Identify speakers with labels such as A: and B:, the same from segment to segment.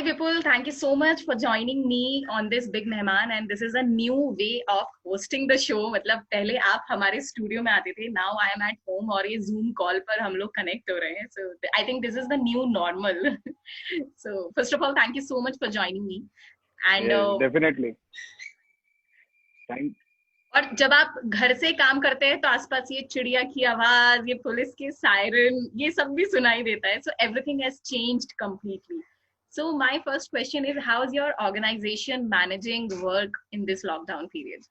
A: Vipul, thank you so much for joining me on this big Mehman, and this is a new way of hosting the show. मतलब पहले आप हमारे studio में आते थे, now I am at home और ये Zoom call पर हम लोग कनेक्ट हो रहे हैं. So I think this is the new normal. So first of all, thank you so much for joining me. And
B: Yes, definitely. Thank.
A: और जब आप घर से काम करते हैं तो आसपास ये चिड़िया की आवाज, ये पुलिस के सायरन, ये सब भी सुनाई देता है. So everything has changed completely. So my first question is, how is your organization managing work in this lockdown period?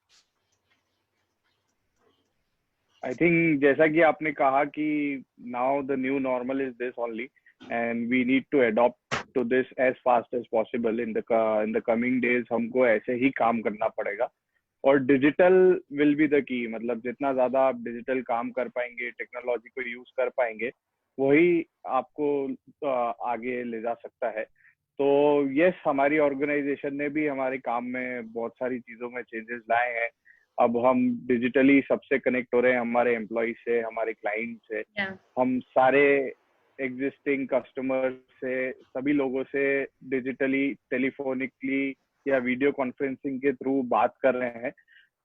B: I think जैसा कि आपने कहा कि now the new normal is this only, and we need to adopt to this as fast as possible. In the coming days हमको ऐसे ही काम करना पड़ेगा. और digital will be the key. मतलब जितना ज्यादा आप डिजिटल काम कर पाएंगे, टेक्नोलॉजी को यूज कर पाएंगे, वही आपको आगे ले जा सकता है. तो यस, हमारी ऑर्गेनाइजेशन ने भी हमारे काम में बहुत सारी चीजों में चेंजेस लाए हैं. अब हम डिजिटली सबसे कनेक्ट हो रहे हैं, हमारे एम्प्लॉय से, हमारे क्लाइंट से. हम सारे एग्जिस्टिंग कस्टमर से, सभी लोगों से डिजिटली, टेलीफोनिकली या वीडियो कॉन्फ्रेंसिंग के थ्रू बात कर रहे हैं.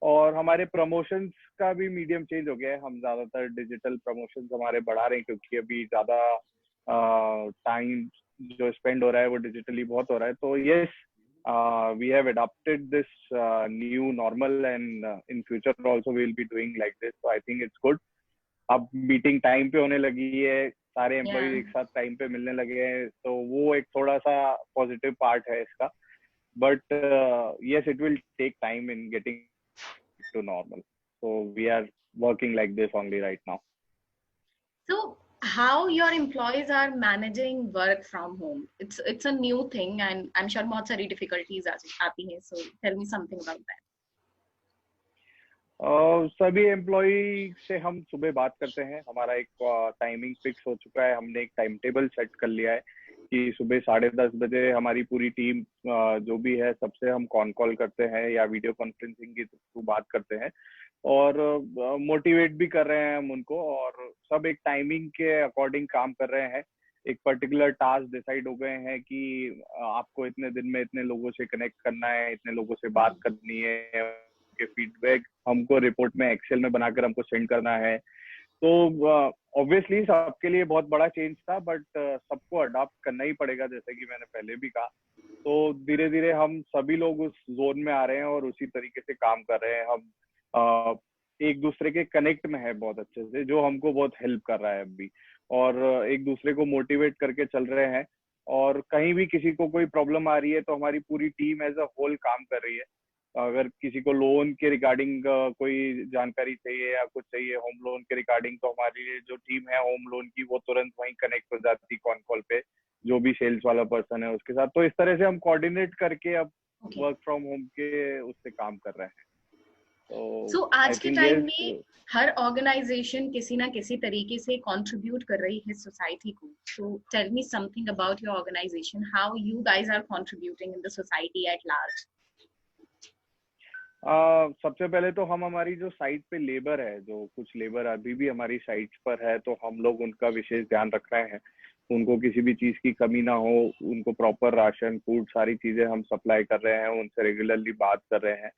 B: और हमारे प्रमोशंस का भी मीडियम चेंज हो गया है. हम ज्यादातर डिजिटल प्रमोशंस हमारे बढ़ा रहे हैं, क्योंकि अभी ज्यादा टाइम जो स्पेंड हो रहा है वो डिजिटली बहुत हो रहा है. तो yes, we have adopted this new normal, and in future also we will be doing like this. So I think it's good. अब मीटिंग टाइम पे होने लगी है, सारे एम्प्लॉय एक साथ टाइम पे मिलने लगे हैं, तो वो एक थोड़ा सा पॉजिटिव पार्ट है इसका. But yes, it will take time in getting to normal. So we are working like this only right now.
A: So how your employees are managing work from home? It's a new thing, and I'm sure बहुत सारी difficulties आती हैं. So tell me something about that.
B: सभी employ से हम सुबह बात करते हैं. हमारा एक टाइमिंग फिक्स हो चुका है. हमने एक टाइम टेबल सेट कर लिया है कि सुबह 10:30 बजे हमारी पूरी टीम जो भी है, सबसे हम कॉल करते हैं या वीडियो कॉन्फ्रेंसिंग के थ्रू बात करते हैं, और मोटिवेट भी कर रहे हैं हम उनको. और सब एक टाइमिंग के अकॉर्डिंग काम कर रहे हैं. एक पर्टिकुलर टास्क डिसाइड हो गए हैं कि आपको इतने दिन में इतने लोगों से कनेक्ट करना है, इतने लोगों से बात करनी है, के फीडबैक हमको रिपोर्ट में एक्सेल में बनाकर हमको सेंड करना है. तो ऑब्वियसली सबके लिए बहुत बड़ा चेंज था, बट सबको अडॉप्ट करना ही पड़ेगा, जैसे कि मैंने पहले भी कहा. तो धीरे धीरे हम सभी लोग उस जोन में आ रहे हैं और उसी तरीके से काम कर रहे हैं. हम एक दूसरे के कनेक्ट में है बहुत अच्छे से, जो हमको बहुत हेल्प कर रहा है अभी. और एक दूसरे को मोटिवेट करके चल रहे हैं. और कहीं भी किसी को कोई प्रॉब्लम आ रही है तो हमारी पूरी टीम एज अ होल काम कर रही है. अगर किसी को लोन के रिगार्डिंग कोई जानकारी चाहिए या कुछ चाहिए होम लोन के रिगार्डिंग, तो हमारी जो टीम है होम लोन की, वो तुरंत वहीं कनेक्ट हो जाती कॉल पे, जो भी सेल्स वाला पर्सन है उसके साथ. तो इस तरह से हम कोऑर्डिनेट करके अब वर्क फ्रॉम होम के उससे काम कर रहे हैं.
A: तो आज के टाइम में हर ऑर्गेनाइजेशन किसी ना किसी तरीके से कंट्रीब्यूट कर रही है सोसाइटी को. So tell me something about your organisation, how you guys are contributing in the society at large.
B: सबसे पहले तो हम हमारी जो साइट पे लेबर है, जो कुछ लेबर अभी भी हमारी साइट पर है, तो हम लोग उनका विशेष ध्यान रख रहे हैं. उनको किसी भी चीज की कमी ना हो, उनको प्रॉपर राशन, फूड, सारी चीजें हम सप्लाई कर रहे हैं, उनसे रेगुलरली बात कर रहे हैं.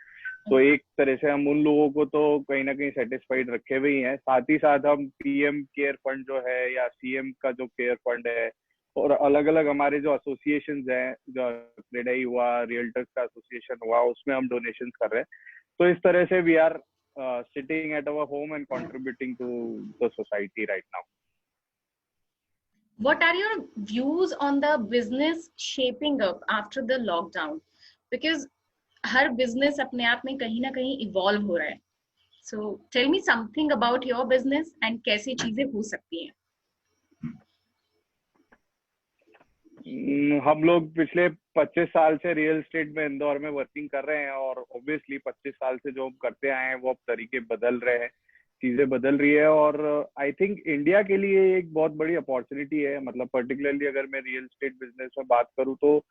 B: तो एक तरह से हम उन लोगों को तो कहीं ना कहीं सेटिस्फाइड रखे हुए ही हैं. साथ ही साथ हम पीएम केयर फंड जो है, या सीएम का जो केयर फंड है, और अलग अलग हमारे जो एसोसिएशंस हैं, जो क्रेडाई हुआ, रियल्टर्स का एसोसिएशन हुआ, उसमें हम डोनेशंस कर रहे हैं. तो इस तरह से we are sitting at our home and contributing to the society right now.
A: What are your views on the business shaping up after the lockdown? Because her business अपने आप में कहीं ना कहीं evolve हो रहा है. So tell me something about your business and कैसी चीजें हो सकती हैं.
B: हम लोग पिछले 25 साल से रियल एस्टेट में इंदौर में वर्किंग कर रहे हैं, और ऑब्वियसली 25 साल से जो हम करते आए हैं वो अब तरीके बदल रहे हैं, चीजें बदल रही है. और आई थिंक इंडिया के लिए एक बहुत बड़ी अपॉर्चुनिटी है. मतलब पर्टिकुलरली अगर मैं रियल एस्टेट बिजनेस में बात करूँ, तो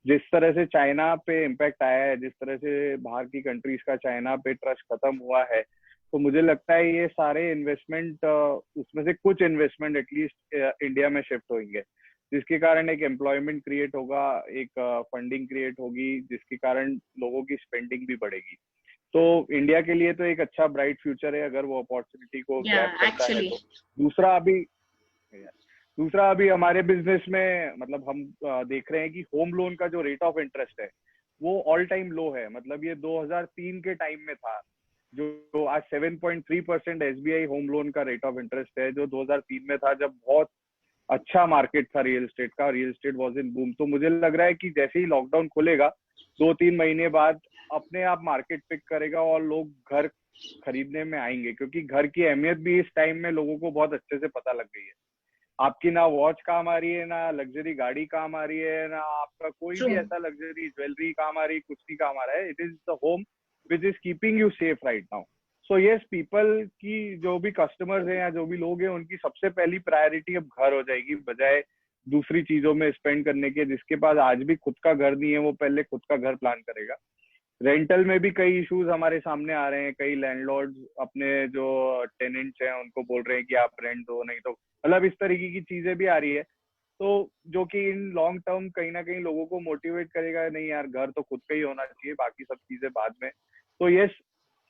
B: जिस तरह से चाइना पे इम्पैक्ट आया है, जिस तरह से बाहर की कंट्रीज का चाइना पे ट्रस्ट खत्म हुआ है, तो मुझे लगता है ये सारे इन्वेस्टमेंट, उसमें से कुछ इन्वेस्टमेंट एटलीस्ट इंडिया में शिफ्ट होंगे. जिसके कारण एक एम्प्लॉयमेंट क्रिएट होगा, एक फंडिंग क्रिएट होगी, जिसके कारण लोगों की स्पेंडिंग भी बढ़ेगी। तो इंडिया के लिए तो एक अच्छा ब्राइट फ्यूचर है अगर वो अपॉर्चुनिटी को ग्रैब करता है तो। दूसरा अभी हमारे बिजनेस में मतलब हम देख रहे हैं कि होम लोन का जो रेट ऑफ इंटरेस्ट है वो ऑल टाइम लो है। मतलब ये 2003 के टाइम में था, जो आज 7.3% एसबीआई होम लोन का रेट ऑफ इंटरेस्ट है, जो 2003 में था जब बहुत अच्छा मार्केट था रियल एस्टेट का, real estate was in boom. तो मुझे लग रहा है कि जैसे ही लॉकडाउन खुलेगा 2-3 महीने बाद अपने आप मार्केट पिक करेगा और लोग घर खरीदने में आएंगे, क्योंकि घर की अहमियत भी इस टाइम में लोगों को बहुत अच्छे से पता लग गई है। आपकी ना वॉच काम आ रही है, ना लग्जरी गाड़ी काम आ रही है, ना आपका कोई भी ऐसा लग्जरी ज्वेलरी काम आ रही, कुछ नहीं काम आ रहा है। It is the home which is keeping you safe right now. So yes, people की जो भी कस्टमर्स हैं या जो भी लोग हैं उनकी सबसे पहली प्रायोरिटी अब घर हो जाएगी, बजाय दूसरी चीजों में स्पेंड करने के। जिसके पास आज भी खुद का घर नहीं है वो पहले खुद का घर प्लान करेगा। रेंटल में भी कई इश्यूज हमारे सामने आ रहे हैं। कई लैंडलॉर्ड्स अपने जो टेनेंट्स हैं उनको बोल रहे हैं कि आप रेंट दो, नहीं तो मतलब इस तरीके की चीजें भी आ रही है। तो जो कि इन लॉन्ग टर्म कहीं ना कहीं लोगों को मोटिवेट करेगा, नहीं यार घर तो खुद का ही होना चाहिए, बाकी सब चीजें बाद में। तो yes,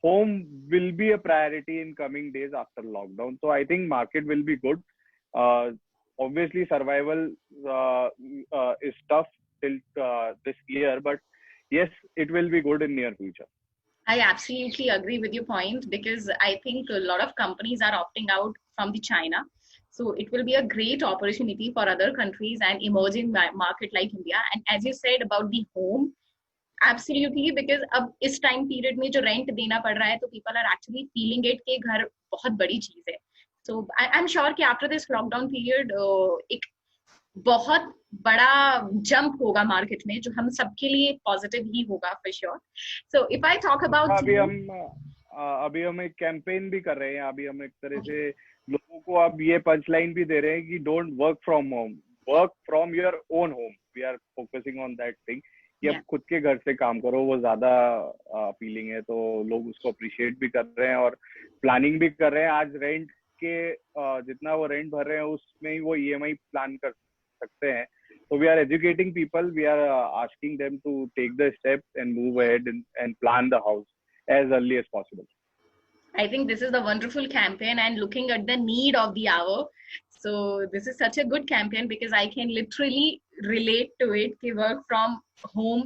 B: home will be a priority in coming days after lockdown. So I think market will be good. Obviously survival is tough till this year, but yes, it will be good in near future.
A: I absolutely agree with your point, because I think a lot of companies are opting out from the China. So it will be a great opportunity for other countries and emerging market like India. And as you said about the home, absolutely, because अब इस time period में जो rent देना पड़ रहा है तो people are actually feeling it कि घर बहुत बड़ी चीज है। सो आई एम श्योर कि आफ्टर दिस लॉकडाउन पीरियड एक बहुत बड़ा जंप होगा मार्केट में, जो हम सबके लिए पॉजिटिव ही होगा for sure. So if I talk about
B: अभी हम एक कैंपेन भी कर रहे हैं। अभी हम एक तरह से लोगों को अब ये पंच लाइन भी दे रहे हैं कि don't work from home, work from your own home. We are focusing on that thing कि अब खुद के घर से काम करो, वो ज्यादा अपीलिंग है। तो लोग उसको अप्रिशिएट भी कर रहे हैं और प्लानिंग भी कर रहे हैं। आज रेंट के जितना वो रेंट भर रहे हैं उसमें ही वो ईएमआई प्लान कर सकते हैं। So we are educating people. We are asking them to take the steps and move ahead and plan the house as early as possible.
A: I think this is a wonderful campaign and looking at the need of the hour. So this is such a good campaign because I can literally relate to it कि work from home,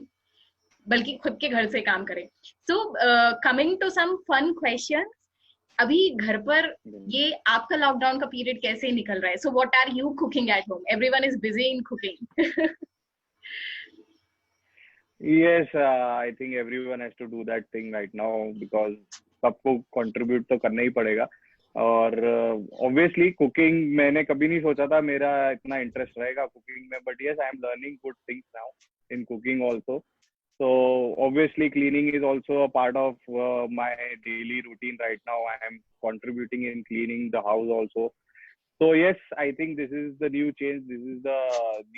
A: बल्कि खुद के घर से काम करें। So coming to some fun questions, अभी घर पर ये आपका लॉकडाउन का पीरियड कैसे निकल रहा है? So what are you cooking at home? Everyone is busy in cooking.
B: Yes, I think everyone has to do that thing right now because सबको कंट्रीब्यूट तो करना ही पड़ेगा। और ऑब्वियसली कुकिंग मैंने कभी नहीं सोचा था मेरा इतना इंटरेस्ट रहेगा कुकिंग में, but yes I am learning good things now in cooking also. So obviously cleaning is also a part of my daily routine right now. I am contributing in cleaning the house also. So yes, I think this is the new change. This is the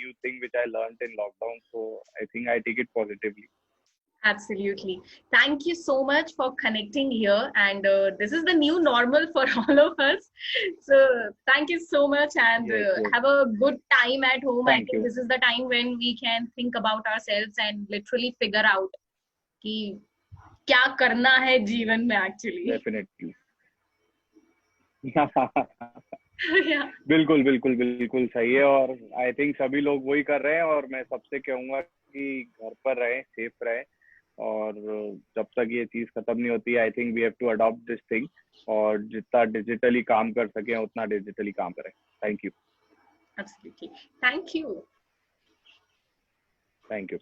B: new thing which I learned in lockdown. So I think I take it positively.
A: Absolutely. Thank you so much for connecting here. And this is the new normal for all of us. So thank you so much and
B: Yes.
A: have a good time at home.
B: Thank
A: I think
B: you.
A: this is the time when we can think about ourselves and literally figure out कि क्या करना है जीवन में actually.
B: Definitely.
A: Yeah.
B: बिल्कुल बिल्कुल बिल्कुल सही है। और आई थिंक सभी लोग वही कर रहे हैं और मैं सबसे कहूंगा कि घर पर रहें, सेफ रहें। और जब तक ये चीज खत्म नहीं होती, I think we have to adopt this thing. और जितना डिजिटली काम कर सके उतना डिजिटली काम करें। Thank you.
A: Absolutely. Thank you.
B: Thank you.